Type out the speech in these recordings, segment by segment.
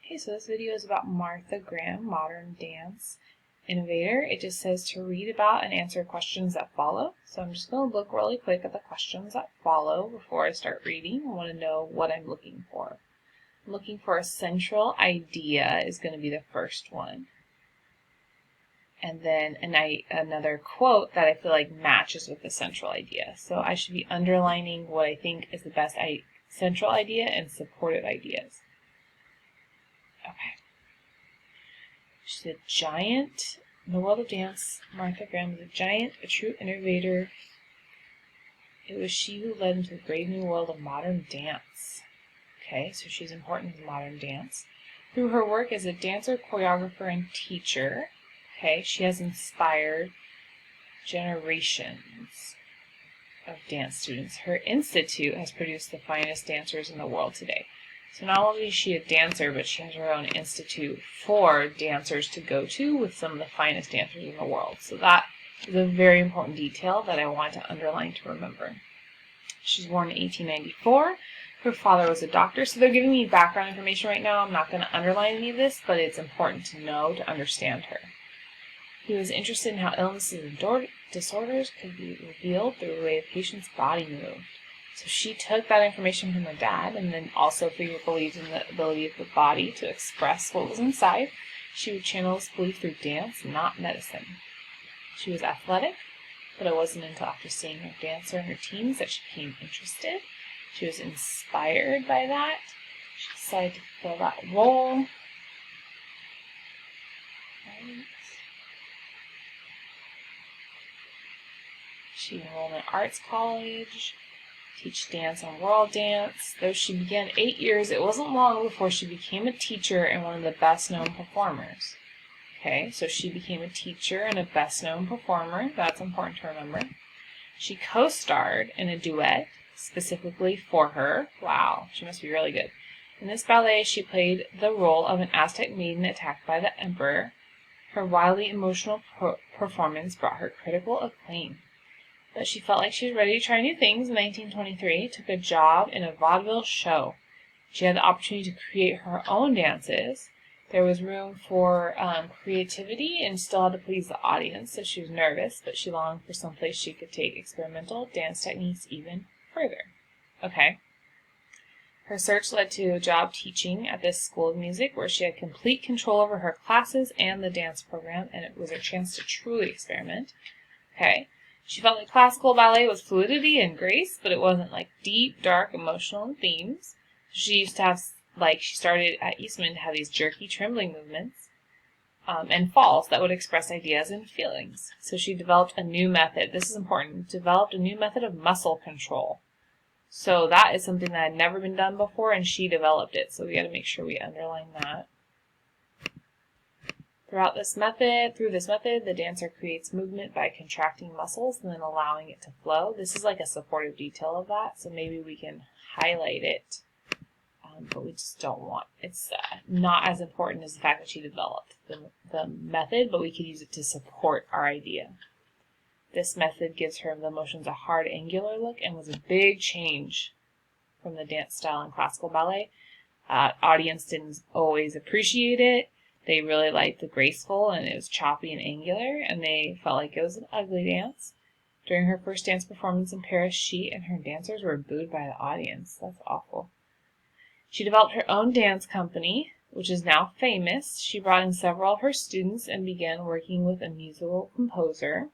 Okay, so this video is about Martha Graham, modern dance innovator. It just says to read about and answer questions that follow. So I'm just going to look really quick at the questions that follow before I start reading. I want to know what I'm looking for. I'm looking for a central idea is going to be the first one. And then another quote that I feel like matches with the central idea. So I should be underlining what I think is the best central idea and supportive ideas. Okay. She's a giant in the world of dance. Martha Graham is a giant, a true innovator. It was she who led into the brave new world of modern dance. Okay, so she's important in modern dance. Through her work as a dancer, choreographer, and teacher, okay, she has inspired generations of dance students. Her institute has produced the finest dancers in the world today. So not only is she a dancer, but she has her own institute for dancers to go to with some of the finest dancers in the world. So that is a very important detail that I want to underline to remember. She's born in 1894. Her father was a doctor. So they're giving me background information right now. I'm not going to underline any of this, but it's important to know to understand her. He was interested in how illnesses and disorders could be revealed through the way a patient's body moved. So she took that information from her dad and then also believed in the ability of the body to express what was inside. She would channel this belief through dance, not medicine. She was athletic, but it wasn't until after seeing her dancer in her teens that she became interested. She was inspired by that. She decided to fill that role. Right. She enrolled in arts college. Teach dance and world dance. Though she began 8 years, it wasn't long before she became a teacher and one of the best-known performers. Okay, so she became a teacher and a best-known performer. That's important to remember. She co-starred in a duet specifically for her. Wow, she must be really good. In this ballet, she played the role of an Aztec maiden attacked by the emperor. Her wildly emotional performance brought her critical acclaim. But she felt like she was ready to try new things in 1923, took a job in a vaudeville show. She had the opportunity to create her own dances. There was room for creativity and still had to please the audience, so she was nervous, but she longed for someplace she could take experimental dance techniques even further. Okay. Her search led to a job teaching at this school of music where she had complete control over her classes and the dance program, and it was her chance to truly experiment. Okay. She felt like classical ballet was fluidity and grace, but it wasn't like deep, dark, emotional themes. She used to have, she started at Eastman to have these jerky, trembling movements and falls that would express ideas and feelings. So she developed a new method. This is important. Developed a new method of muscle control. So that is something that had never been done before, and she developed it. So we got to make sure we underline that. Through this method, the dancer creates movement by contracting muscles and then allowing it to flow. This is like a supportive detail of that, so maybe we can highlight it, but we just don't want. It's not as important as the fact that she developed the method, but we could use it to support our idea. This method gives her the motions a hard, angular look and was a big change from the dance style in classical ballet. Audience didn't always appreciate it. They really liked the graceful, and it was choppy and angular, and they felt like it was an ugly dance. During her first dance performance in Paris, she and her dancers were booed by the audience. That's awful. She developed her own dance company, which is now famous. She brought in several of her students and began working with a musical composer.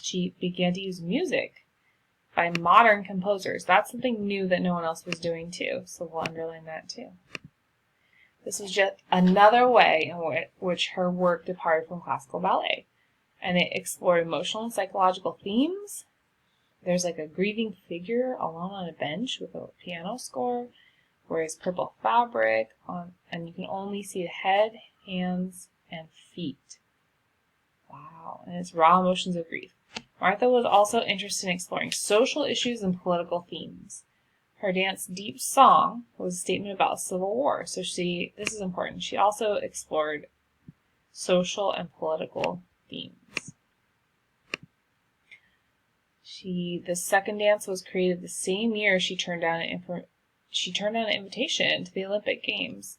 She began to use music by modern composers. That's something new that no one else was doing too, so we'll underline that too. This was just another way in which her work departed from classical ballet, and it explored emotional and psychological themes. There's like a grieving figure alone on a bench with a piano score, wears purple fabric, and you can only see the head, hands, and feet. Wow, and it's raw emotions of grief. Martha was also interested in exploring social issues and political themes. Her dance Deep Song was a statement about Civil War, so this is important. She also explored social and political themes. The second dance was created the same year she turned down an invitation to the Olympic Games.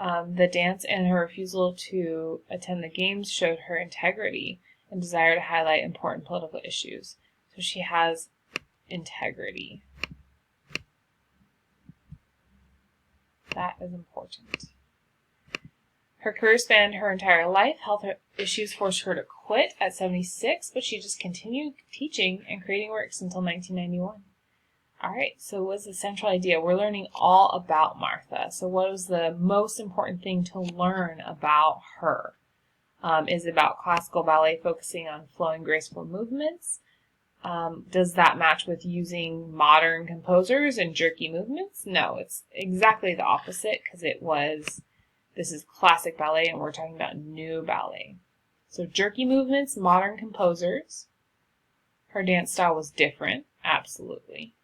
The dance and her refusal to attend the games showed her integrity and desire to highlight important political issues. So she has integrity. That is important. Her career spanned her entire life. Health issues forced her to quit at 76, but she just continued teaching and creating works until 1991. All right, so what's the central idea? We're learning all about Martha. So what was the most important thing to learn about her? Is it about classical ballet focusing on flowing, graceful movements? Does that match with using modern composers and jerky movements? No, it's exactly the opposite, because this is classic ballet and we're talking about new ballet. So jerky movements, modern composers. Her dance style was different, absolutely.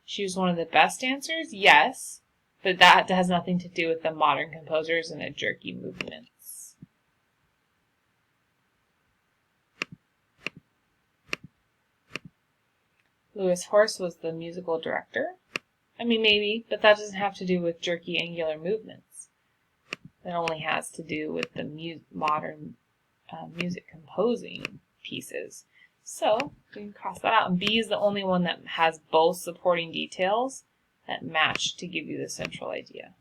She was one of the best dancers, yes, but that has nothing to do with the modern composers and the jerky movements. Louis Horst was the musical director. I mean, maybe, but that doesn't have to do with jerky angular movements. That only has to do with the modern music composing pieces. So we can cross that out. And B is the only one that has both supporting details that match to give you the central idea.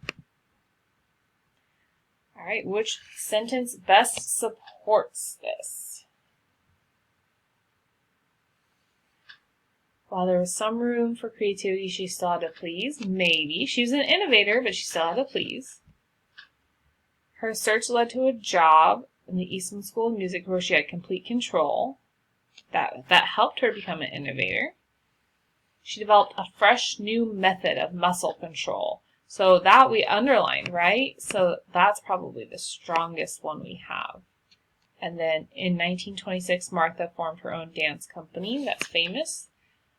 All right, which sentence best supports this? While there was some room for creativity, she still had to please. Maybe. She was an innovator, but she still had to please. Her search led to a job in the Eastman School of Music where she had complete control. That helped her become an innovator. She developed a fresh new method of muscle control. So that we underlined, right? So that's probably the strongest one we have. And then in 1926, Martha formed her own dance company. That's famous.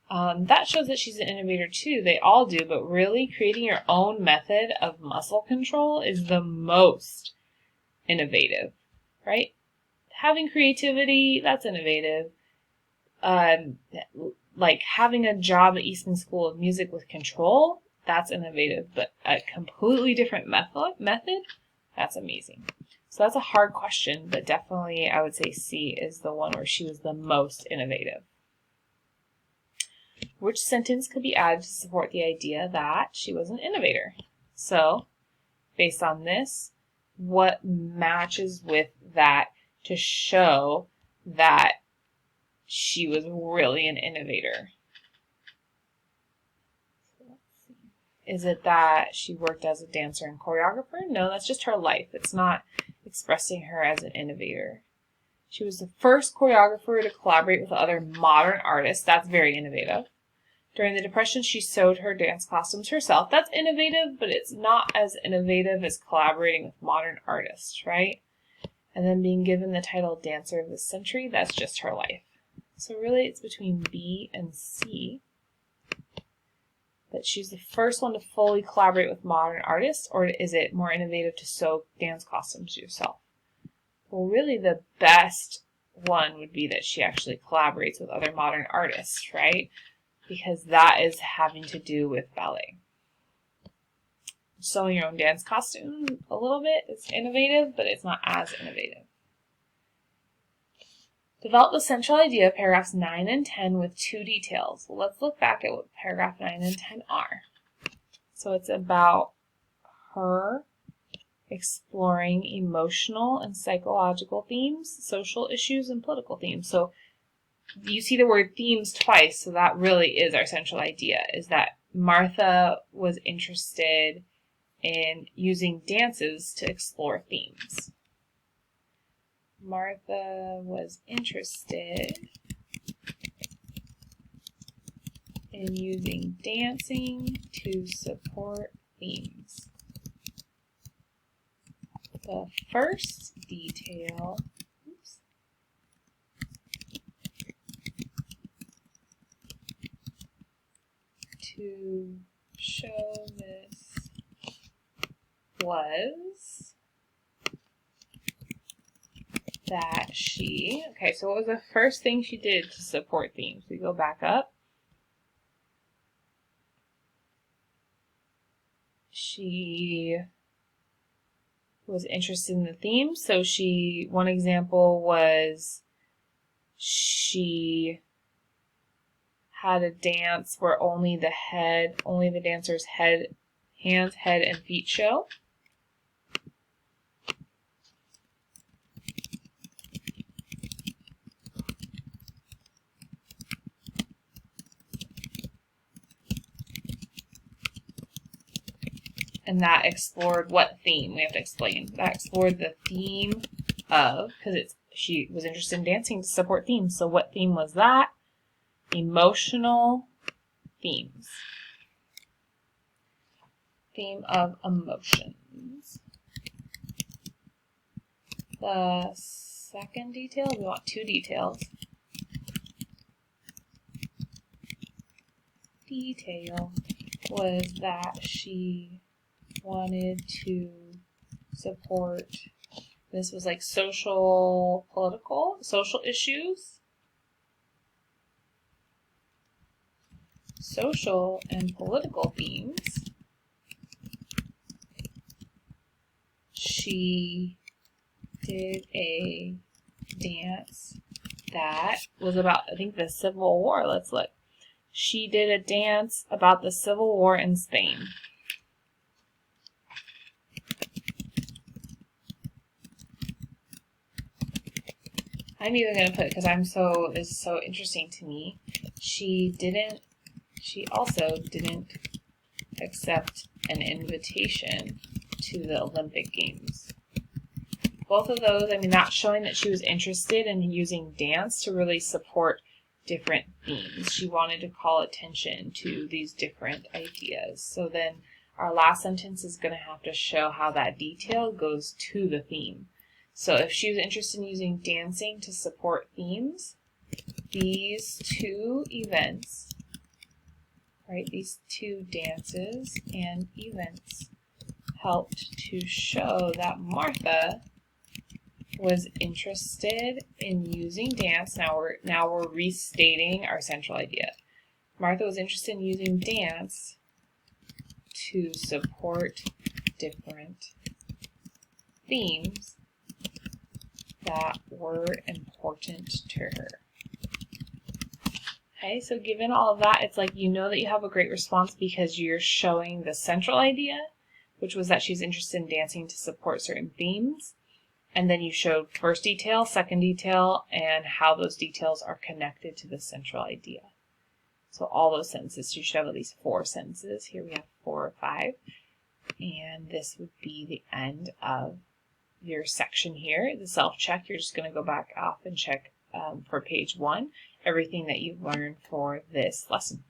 That shows that she's an innovator too. They all do, but really creating your own method of muscle control is the most innovative, right? Having creativity, that's innovative. Like having a job at Eastman School of Music with control, that's innovative, but a completely different method, that's amazing. So that's a hard question, but definitely I would say C is the one where she was the most innovative. Which sentence could be added to support the idea that she was an innovator? So, based on this, what matches with that to show that she was really an innovator? Is it that she worked as a dancer and choreographer? No, that's just her life. It's not expressing her as an innovator. She was the first choreographer to collaborate with other modern artists. That's very innovative. During the Depression, she sewed her dance costumes herself. That's innovative, but it's not as innovative as collaborating with modern artists, right? And then being given the title Dancer of the Century, that's just her life. So really it's between B and C. That she's the first one to fully collaborate with modern artists, or is it more innovative to sew dance costumes yourself? Well, really the best one would be that she actually collaborates with other modern artists, right? Because that is having to do with ballet. Sewing your own dance costume a little bit is innovative, but it's not as innovative. Develop the central idea of paragraphs 9 and 10 with 2 details. Well, let's look back at what paragraph 9 and 10 are. So it's about her exploring emotional and psychological themes, social issues, and political themes. So you see the word themes twice, so that really is our central idea, is that Martha was interested in using dances to explore themes. Martha was interested in using dancing to support themes. The first detail to show this was that she, okay, so what was the first thing she did to support themes? We go back up. She was interested in the theme. So one example was she had a dance where only the dancer's hands, head, and feet show. And that explored what theme? We have to explain. That explored the theme of, because she was interested in dancing to support themes. So what theme was that? Emotional themes. Theme of emotions. The second detail, we want 2 details. Detail was that she wanted to support, this was like social issues. Social and political themes. She did a dance that was about, I think, the Civil War. Let's look. She did a dance about the Civil War in Spain. I'm even going to put, because this is so interesting to me, she also didn't accept an invitation to the Olympic Games. Both of those, that's showing that she was interested in using dance to really support different themes. She wanted to call attention to these different ideas. So then our last sentence is going to have to show how that detail goes to the theme. So if she was interested in using dancing to support themes, these 2 events, right, these 2 dances and events helped to show that Martha was interested in using dance. Now we're restating our central idea. Martha was interested in using dance to support different themes that were important to her. Okay, so given all of that, it's like you know that you have a great response because you're showing the central idea, which was that she's interested in dancing to support certain themes. And then you showed first detail, second detail, and how those details are connected to the central idea. So all those sentences, you should have at least 4 sentences. Here we have 4 or 5. And this would be the end of your section here. The self-check, you're just going to go back off and check for page 1, everything that you've learned for this lesson.